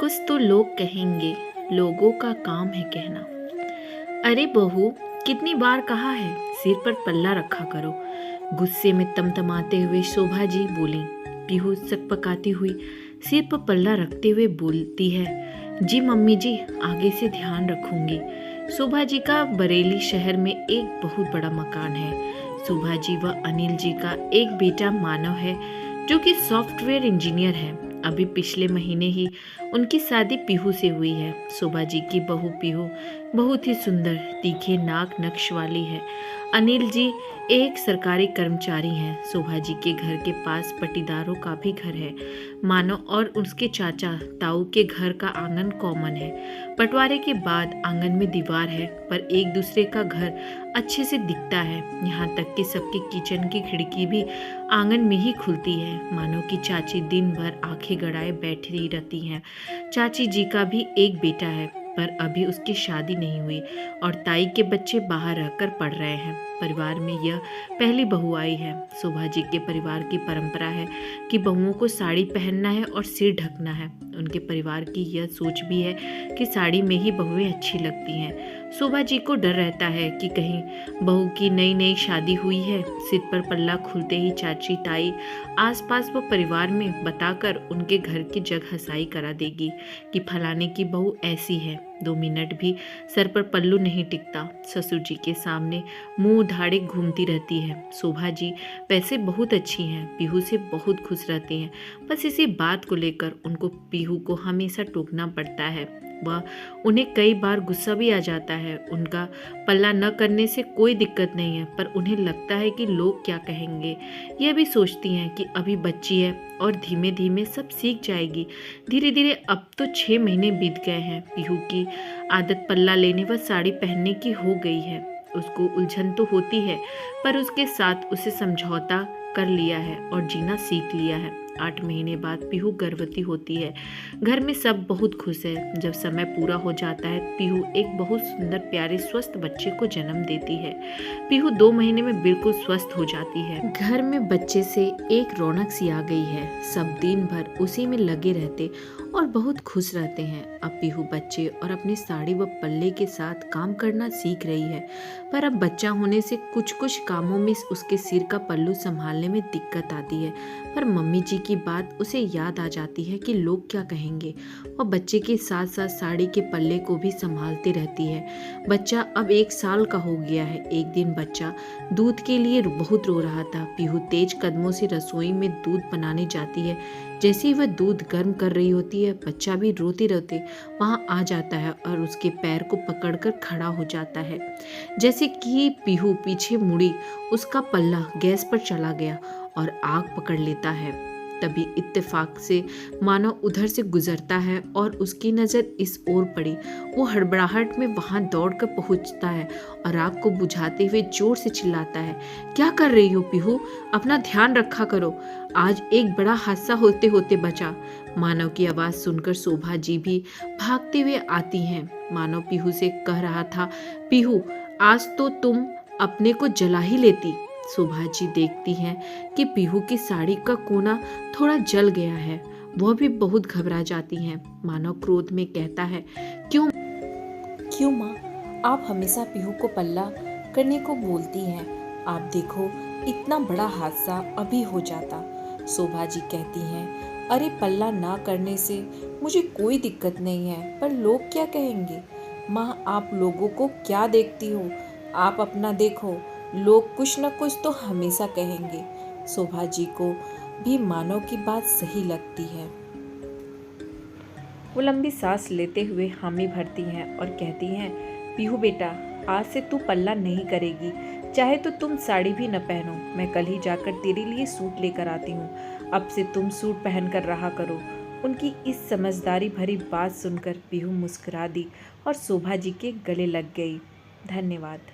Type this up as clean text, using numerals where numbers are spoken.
कुछ तो लोग कहेंगे, लोगों का काम है कहना। अरे बहू, कितनी बार कहा है सिर पर पल्ला रखा करो। गुस्से में तमतमाते हुए शोभा जी बोली। पीहू सकपकाती हुई सिर पर पल्ला रखते हुए बोलती है, जी मम्मी जी, आगे से ध्यान रखूंगी। शोभा जी का बरेली शहर में एक बहुत बड़ा मकान है। शोभा जी व अनिल जी का एक बेटा मानव है जो कि सॉफ्टवेयर इंजीनियर है। अभी पिछले महीने ही उनकी शादी पीहू से हुई है। शोभा जी की बहू पीहू बहुत ही सुंदर तीखे नाक नक्श वाली है। अनिल जी एक सरकारी कर्मचारी हैं। शोभा जी के घर के पास पटीदारों का भी घर है। मानव और उसके चाचा ताऊ के घर का आंगन कॉमन है। बंटवारे के बाद आंगन में दीवार है, पर एक दूसरे का घर अच्छे से दिखता है। यहाँ तक कि सबके किचन की खिड़की भी आंगन में ही खुलती है। मानव की चाची दिन भर आंखें गड़ाए बैठी रहती हैं। चाची जी का भी एक बेटा है, पर अभी उसकी शादी नहीं हुई और ताई के बच्चे बाहर रहकर पढ़ रहे हैं। परिवार में यह पहली बहू आई है। शोभा जी के परिवार की परंपरा है कि बहुओं को साड़ी पहनना है और सिर ढकना है। उनके परिवार की यह सोच भी है कि साड़ी में ही बहुएं अच्छी लगती हैं। शोभा जी को डर रहता है कि कहीं बहू की नई नई शादी हुई है, सिर पर पल्ला खुलते ही चाची ताई आसपास व परिवार में बताकर उनके घर की जगहसाई करा देगी कि फलाने की बहू ऐसी है। 2 मिनट भी सर पर पल्लू नहीं टिकता। ससुर जी के सामने मुंह उधाड़े घूमती रहती है। शोभा जी वैसे बहुत अच्छी हैं, पीहू से बहुत खुश रहती हैं। बस इसी बात को लेकर उनको पीहू को हमेशा टोकना पड़ता है। वह उन्हें कई बार गुस्सा भी आ जाता है। उनका पल्ला न करने से कोई दिक्कत नहीं है, पर उन्हें लगता है कि लोग क्या कहेंगे। यह भी सोचती हैं कि अभी बच्ची है और धीमे धीमे सब सीख जाएगी। धीरे धीरे अब तो 6 महीने बीत गए हैं। पीहू की आदत पल्ला लेने व साड़ी पहनने की हो गई है। उसको उलझन तो होती है, पर उसके साथ उसे समझौता कर लिया है और जीना सीख लिया है। 8 महीने बाद पीहू गर्भवती होती है। घर में सब बहुत खुश है। जब समय पूरा हो जाता है, पीहू एक बहुत सुंदर प्यारे स्वस्थ बच्चे को जन्म देती है। पीहू 2 महीने में बिल्कुल स्वस्थ हो जाती है। घर में बच्चे से एक रौनक सी आ गई है। सब दिन भर उसी में लगे रहते और बहुत खुश रहते हैं। अब पीहू बच्चे और अपनी साड़ी व पल्ले के साथ काम करना सीख रही है, पर अब बच्चा होने से कुछ कुछ कामों में उसके सिर का पल्लू संभालने में दिक्कत आती है। पर मम्मी जी की बात उसे याद आ जाती है कि लोग क्या कहेंगे। वह बच्चे के साथ साथ साड़ी के पल्ले को भी संभालती रहती है। बच्चा अब 1 साल का हो गया है। एक दिन बच्चा दूध के लिए बहुत रो रहा था। पीहू तेज कदमों से रसोई में दूध बनाने जाती है। जैसे ही वह दूध गर्म कर रही होती है, बच्चा भी रोते रोते वहां आ जाता है और उसके पैर को पकड़कर खड़ा हो जाता है। जैसे कि पीहू पीछे मुड़ी, उसका पल्ला गैस पर चला गया और आग पकड़ लेता है। तभी इत्तेफाक से मानव उधर से गुजरता है और उसकी नज़र इस ओर पड़ी। वो हड़बड़ाहट में वहां दौड़कर पहुंचता है और आग को बुझाते हुए जोर से चिल्लाता है, क्या कर रही हो पीहू? अपना ध्यान रखा करो, आज एक बड़ा हादसा होते होते बचा। मानव की आवाज़ सुनकर शोभा जी भी भागते हुए आती हैं। मानव पीहू से कह रहा था, पीहू आज तो तुम अपने को जला ही लेती। शोभा जी देखती हैं कि पीहू की साड़ी का कोना थोड़ा जल गया है। वह भी बहुत घबरा जाती हैं। मानव क्रोध में कहता है, क्यों माँ, आप हमेशा पीहू को पल्ला करने को बोलती हैं। आप देखो, इतना बड़ा हादसा अभी हो जाता। शोभा जी कहती हैं, अरे पल्ला ना करने से मुझे कोई दिक्कत नहीं है, पर लोग क्या कहेंगे। माँ, आप लोगों को क्या देखती हो? आप अपना देखो, लोग कुछ न कुछ तो हमेशा कहेंगे। शोभा जी को भी मानव की बात सही लगती है। वो लंबी सांस लेते हुए हामी भरती हैं और कहती हैं, पीहू बेटा, आज से तू पल्ला नहीं करेगी। चाहे तो तुम साड़ी भी न पहनो, मैं कल ही जाकर तेरे लिए सूट लेकर आती हूँ। अब से तुम सूट पहन कर रहा करो। उनकी इस समझदारी भरी बात सुनकर पीहू मुस्कुरा दी और शोभा जी के गले लग गई। धन्यवाद।